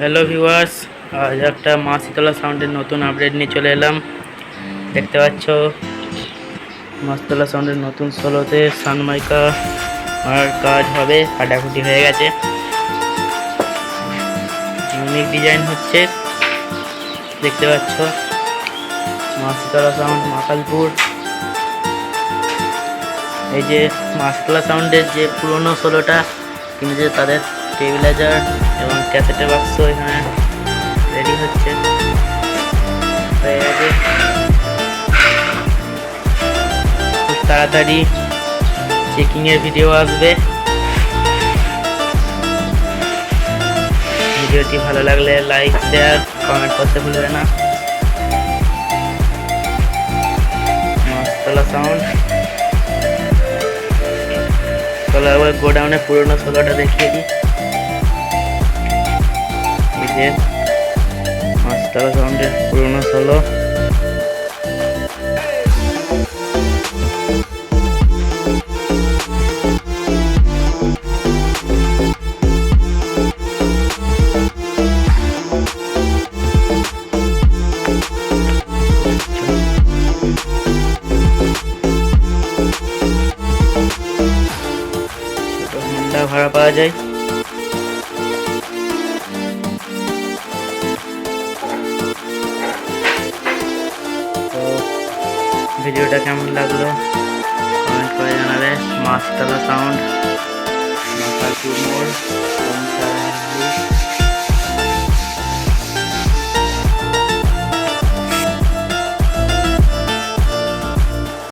Hello viewers, আজ একটা মা শীতলা সাউন্ডের নতুন আপডেট নিয়ে চলে এলাম। দেখতে পাচ্ছ মা শীতলা সাউন্ডের নতুন সোলোতে সানমাইকা আর কাজ হবে, কাটাকুটি হয়ে গেছে। ইউনিক ডিজাইন হচ্ছে, দেখতে পাচ্ছ মা শীতলা সাউন্ড মাকালপুর। এই যে মা শীতলা সাউন্ডের যে পুরনো সোলোটা কিনেছে তাদের স্টেবিলাইজার এবং ক্যাসেটের বাক্স এখানে রেডি হচ্ছে, হয়ে গেছে। খুব তাড়াতাড়ি চেকিংয়ের ভিডিও আসবে। ভিডিওটি ভালো লাগলে লাইক, শেয়ার, কমেন্ট করতে ভুলবে না। মাছতলা সাউন্ড। চলো একবার গোডাউনে পুরোনো সোলোটা দেখিয়ে দিই। এই যে মাছতলা সাউন্ডের পুরোনো সোলো। হোন্ডা ভাড়া পাওয়া যায়। তো ভিডিওটা কেমন লাগলো কমেন্ট করে জানাবে। মাছতলা সাউন্ড, মাকালপুর মোড়,